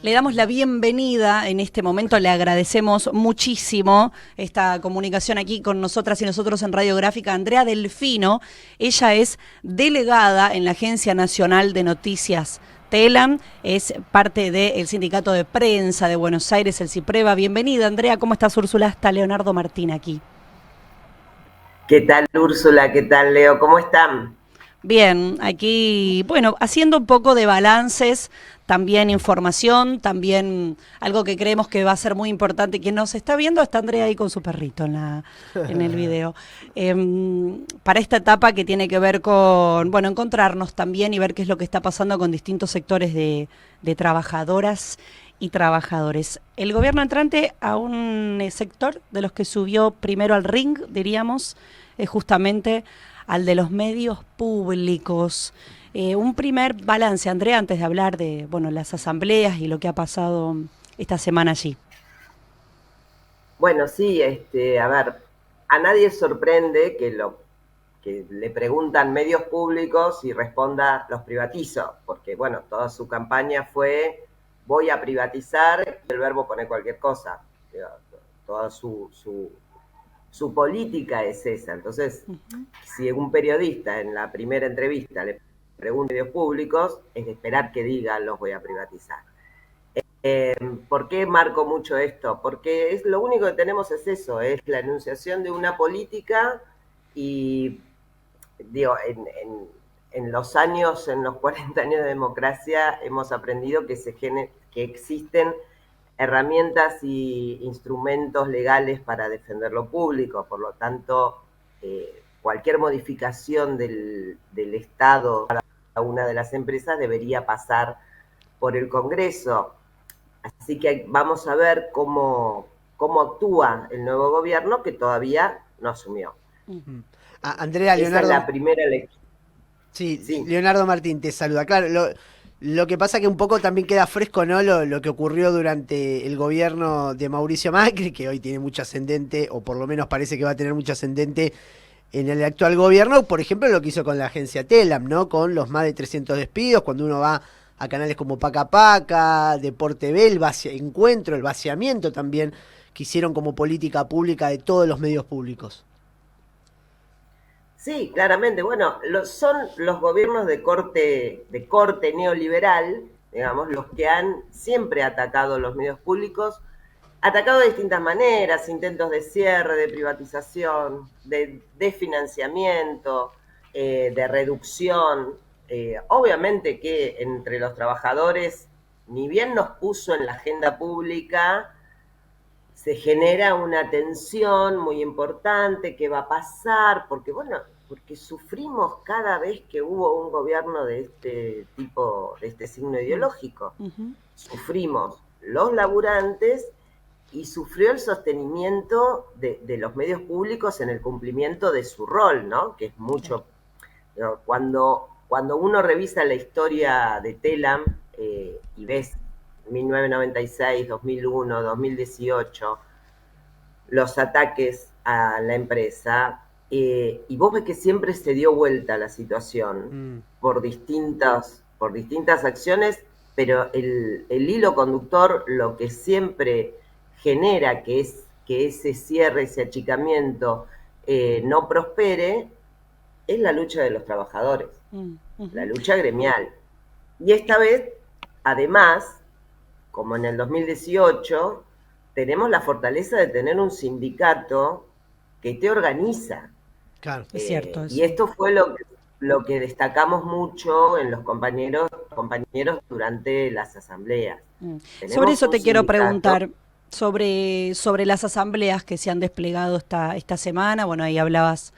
Le damos la bienvenida en este momento, le agradecemos muchísimo esta comunicación aquí con nosotras y nosotros en Radiográfica, a Andrea Delfino. Ella es delegada en la Agencia Nacional de Noticias TELAM, es parte del Sindicato de Prensa de Buenos Aires, el CIPREVA. Bienvenida, Andrea, ¿cómo estás, Úrsula? Está Leonardo Martín aquí. ¿Qué tal, Úrsula? ¿Qué tal, Leo? ¿Cómo están? Bien, aquí, bueno, haciendo un poco de balances, también información, también algo que creemos que va a ser muy importante. Quien nos está viendo está Andrea ahí con su perrito en el video. Para esta etapa que tiene que ver con, bueno, encontrarnos también y ver qué es lo que está pasando con distintos sectores de trabajadoras y trabajadores. El gobierno entrante a un sector de los que subió primero al ring, diríamos, es justamente al de los medios públicos. Un primer balance, Andrea, antes de hablar de bueno, las asambleas y lo que ha pasado esta semana allí. Bueno, sí, a ver, a nadie sorprende que le preguntan medios públicos y responda los privatizo, porque bueno, toda su campaña fue voy a privatizar y el verbo pone cualquier cosa. Toda su política es esa. Entonces, si un periodista en la primera entrevista le pregunta a medios públicos, es de esperar que diga los voy a privatizar. ¿Por qué marco mucho esto? Porque lo único que tenemos es eso, es la enunciación de una política y, digo, en los años, en los 40 años de democracia, hemos aprendido que existen herramientas y instrumentos legales para defender lo público. Por lo tanto, cualquier modificación del Estado a cada una de las empresas debería pasar por el Congreso. Así que vamos a ver cómo actúa el nuevo gobierno que todavía no asumió. Andrea, Esa es la Leonardo, primera lectura. sí, Sí, Leonardo Martín te saluda. Claro, lo que pasa que un poco también queda fresco, ¿no? Lo que ocurrió durante el gobierno de Mauricio Macri, que hoy tiene mucho ascendente, o por lo menos parece que va a tener mucho ascendente en el actual gobierno. Por ejemplo, lo que hizo con la agencia Telam, ¿no? Con los más de 300 despidos, cuando uno va a canales como Paca Paca, Deporte B, Encuentro, el vaciamiento también, que hicieron como política pública de todos los medios públicos. sí, claramente. Bueno, son los gobiernos de corte neoliberal, digamos, los que han siempre atacado los medios públicos, atacado de distintas maneras, intentos de cierre, de privatización, de financiamiento, de reducción. Obviamente que entre los trabajadores, ni bien nos puso en la agenda pública, se genera una tensión muy importante, ¿qué va a pasar? Porque, bueno, porque sufrimos cada vez que hubo un gobierno de este tipo, de este signo ideológico. Sufrimos los laburantes y sufrió el sostenimiento de los medios públicos en el cumplimiento de su rol, ¿no? Que es mucho. Cuando uno revisa la historia de Telam y ves 1996, 2001, 2018, los ataques a la empresa, y vos ves que siempre se dio vuelta la situación Mm. por distintas acciones, pero el hilo conductor, lo que siempre genera que ese cierre, ese achicamiento no prospere, es la lucha de los trabajadores, la lucha gremial. Y esta vez, además, como en el 2018, tenemos la fortaleza de tener un sindicato que te organiza. Claro. Es cierto Y eso. esto fue lo que destacamos mucho en los compañeros durante las asambleas. Sobre Tenemos eso un te quiero sindicato. preguntar, sobre las asambleas que se han desplegado esta semana. Bueno, ahí hablabas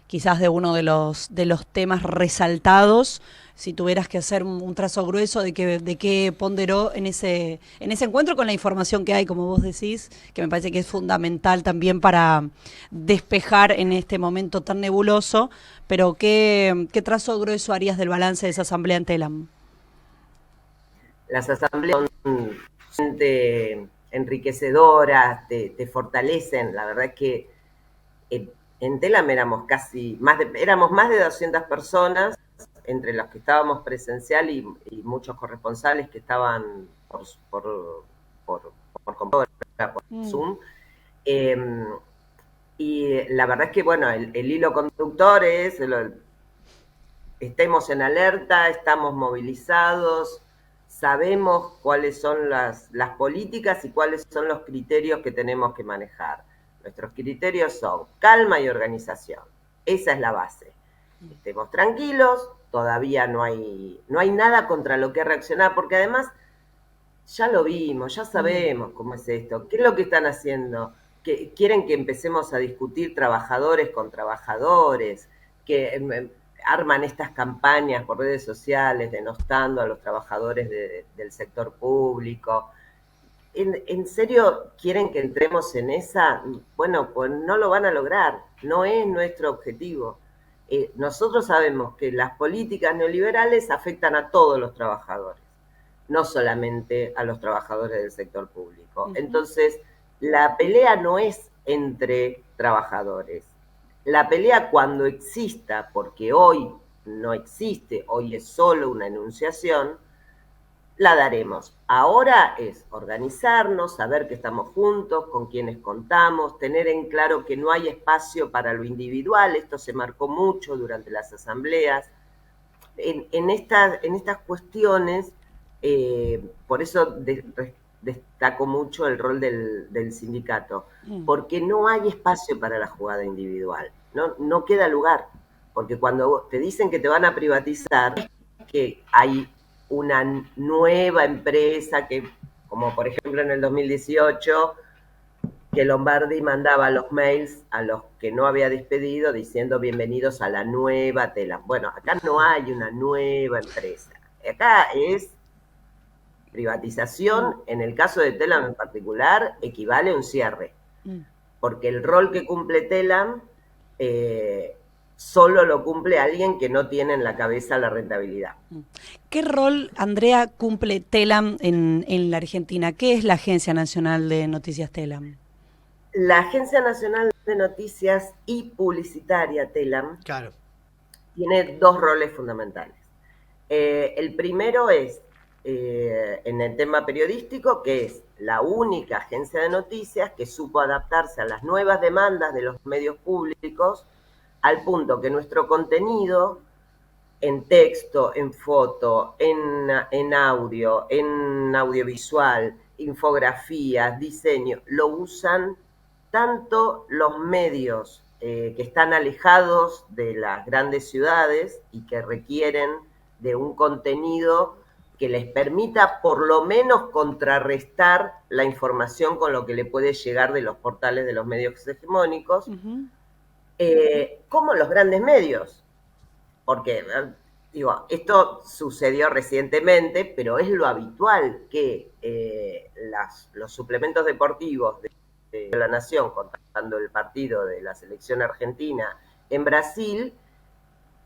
quizás de uno de los temas resaltados. Si tuvieras que hacer un trazo grueso de qué ponderó en ese encuentro con la información que hay, como vos decís, que me parece que es fundamental también para despejar en este momento tan nebuloso, pero ¿qué trazo grueso harías del balance de esa asamblea en Telam? Las asambleas son enriquecedoras, te fortalecen. La verdad es que en Telam éramos más de 200 personas, entre los que estábamos presencial y muchos corresponsales que estaban por, por computadora, por Zoom. Y la verdad es que, bueno, el hilo conductor es, estemos en alerta, estamos movilizados, sabemos cuáles son las políticas y cuáles son los criterios que tenemos que manejar. Nuestros criterios son calma y organización. Esa es la base. Estemos tranquilos, todavía no hay nada contra lo que reaccionar, porque además ya lo vimos, ya sabemos cómo es esto. ¿Qué es lo que están haciendo? Que quieren que empecemos a discutir trabajadores con trabajadores, que arman estas campañas por redes sociales denostando a los trabajadores del sector público. ¿En serio quieren que entremos en esa? Bueno, pues no lo van a lograr, no es nuestro objetivo. Nosotros sabemos que las políticas neoliberales afectan a todos los trabajadores, no solamente a los trabajadores del sector público. Entonces, la pelea no es entre trabajadores. La pelea cuando exista, porque hoy no existe, hoy es solo una enunciación, la daremos. Ahora es organizarnos, saber que estamos juntos, con quienes contamos, tener en claro que no hay espacio para lo individual. Esto se marcó mucho durante las asambleas. En estas cuestiones, por eso destaco mucho el rol del sindicato, porque no hay espacio para la jugada individual, no queda lugar, porque cuando te dicen que te van a privatizar, que hay una nueva empresa que, como por ejemplo en el 2018, que Lombardi mandaba los mails a los que no había despedido diciendo bienvenidos a la nueva Telam. Bueno, acá no hay una nueva empresa, acá es privatización. En el caso de Telam en particular equivale a un cierre, porque el rol que cumple Telam solo lo cumple alguien que no tiene en la cabeza la rentabilidad. ¿Qué rol, Andrea, cumple Telam en la Argentina? ¿Qué es la Agencia Nacional de Noticias Telam? La Agencia Nacional de Noticias y Publicitaria, Telam, claro, tiene dos roles fundamentales. El primero es en el tema periodístico, que es la única agencia de noticias que supo adaptarse a las nuevas demandas de los medios públicos, al punto que nuestro contenido en texto, en foto, en audio, en audiovisual, infografías, diseño, lo usan tanto los medios que están alejados de las grandes ciudades y que requieren de un contenido que les permita por lo menos contrarrestar la información con lo que le puede llegar de los portales de los medios hegemónicos, como los grandes medios. Porque, digo, esto sucedió recientemente, pero es lo habitual que los suplementos deportivos de La Nación, contando el partido de la selección argentina en Brasil,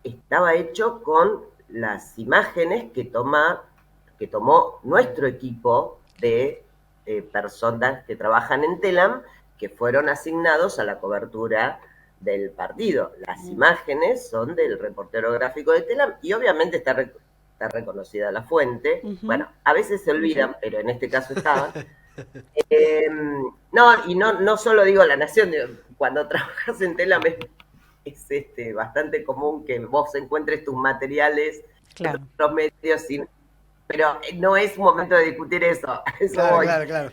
estaba hecho con las imágenes que tomó nuestro equipo de personas que trabajan en Telam, que fueron asignados a la cobertura del partido. Las imágenes son del reportero gráfico de Telam y obviamente está reconocida la fuente. Bueno, a veces se olvidan, pero en este caso estaban. No solo digo La Nación, cuando trabajas en Telam es bastante común que vos encuentres tus materiales en otros medios, pero no es un momento de discutir eso. Claro.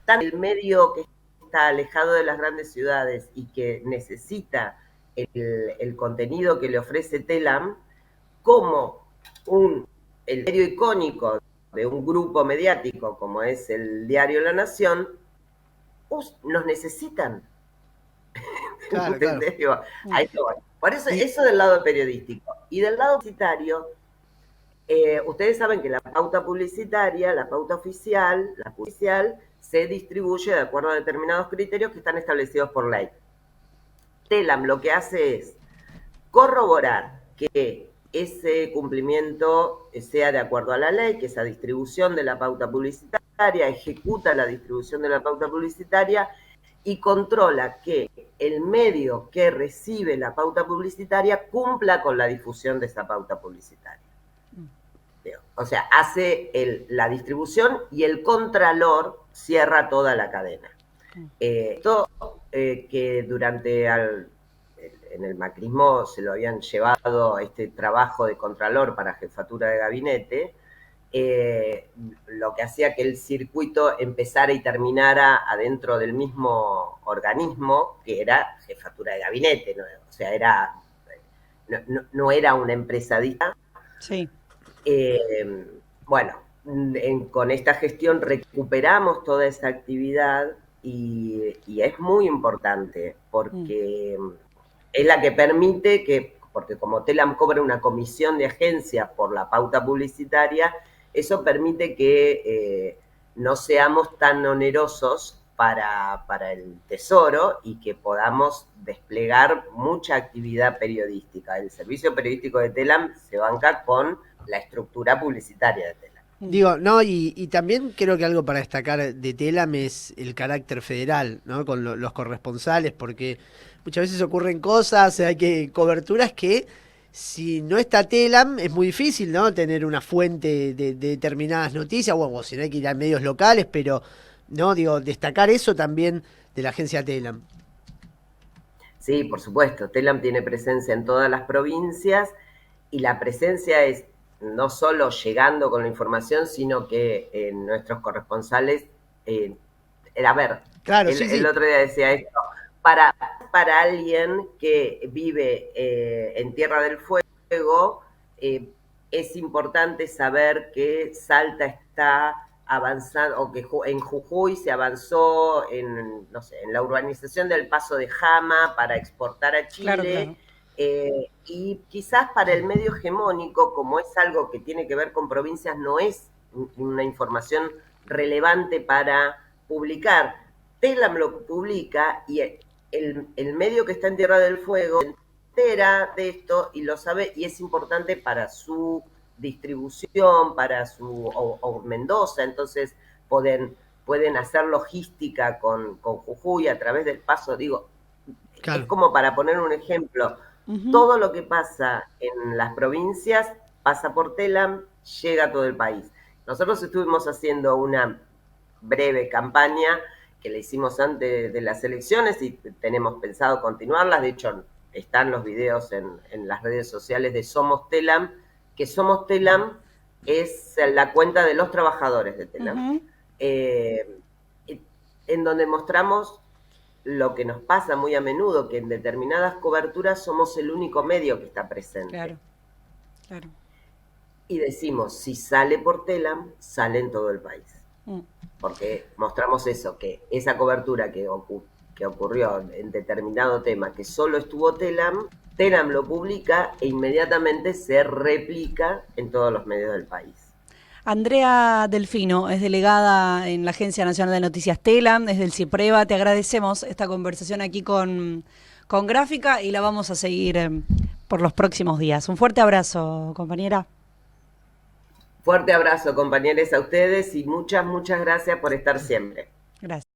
Tan el medio que está alejado de las grandes ciudades y que necesita el contenido que le ofrece Telam, como el medio icónico de un grupo mediático como es el diario La Nación, nos necesitan. Claro. Ahí lo voy. Por eso, eso del lado periodístico. Y del lado publicitario, ustedes saben que la pauta publicitaria, la pauta oficial, la publicidad, se distribuye de acuerdo a determinados criterios que están establecidos por ley. Telam lo que hace es corroborar que ese cumplimiento sea de acuerdo a la ley, que esa distribución de la pauta publicitaria, ejecuta la distribución de la pauta publicitaria y controla que el medio que recibe la pauta publicitaria cumpla con la difusión de esa pauta publicitaria. o sea, hace la distribución y el contralor cierra toda la cadena. Esto que en el macrismo se lo habían llevado este trabajo de contralor para jefatura de gabinete, lo que hacía que el circuito empezara y terminara adentro del mismo organismo, que era jefatura de gabinete, ¿no? O sea, no era una empresa. Sí. Bueno, con esta gestión recuperamos toda esa actividad y es muy importante porque es la que permite porque como Telam cobra una comisión de agencia por la pauta publicitaria, eso permite que no seamos tan onerosos para el Tesoro y que podamos desplegar mucha actividad periodística. El servicio periodístico de Telam se banca con la estructura publicitaria de Telam. Digo, no, y también creo que algo para destacar de Telam es el carácter federal, ¿no? Con los corresponsales, porque muchas veces ocurren cosas, hay coberturas que si no está Telam es muy difícil, ¿no? Tener una fuente de determinadas noticias, o si no hay que ir a medios locales, pero, no, digo, destacar eso también de la agencia Telam. Sí, por supuesto, Telam tiene presencia en todas las provincias y la presencia es no solo llegando con la información, sino que nuestros corresponsales, a ver, claro, el otro día decía esto, para alguien que vive en Tierra del Fuego, es importante saber que Salta está avanzando, o que en Jujuy se avanzó en la urbanización del Paso de Jama para exportar a Chile. Claro, claro. Y quizás para el medio hegemónico, como es algo que tiene que ver con provincias, no es una información relevante para publicar. Telam lo publica y el medio que está en Tierra del Fuego se entera de esto y lo sabe, y es importante para su distribución, para o Mendoza, entonces pueden hacer logística con Jujuy a través del Paso, claro. Es como para poner un ejemplo. Todo lo que pasa en las provincias pasa por Telam, llega a todo el país. Nosotros estuvimos haciendo una breve campaña que la hicimos antes de las elecciones y tenemos pensado continuarlas. De hecho, están los videos en las redes sociales de Somos Telam, que Somos Telam es la cuenta de los trabajadores de Telam, en donde mostramos lo que nos pasa muy a menudo, que en determinadas coberturas somos el único medio que está presente. Claro, claro. Y decimos, si sale por Telam, sale en todo el país. Porque mostramos eso, que esa cobertura que ocurrió en determinado tema, que solo estuvo Telam lo publica e inmediatamente se replica en todos los medios del país. Andrea Delfino es delegada en la Agencia Nacional de Noticias Telam, desde el CIPREVA. Te agradecemos esta conversación aquí con Gráfica y la vamos a seguir por los próximos días. Un fuerte abrazo, compañera. Fuerte abrazo, compañeros, a ustedes y muchas, muchas gracias por estar siempre. Gracias.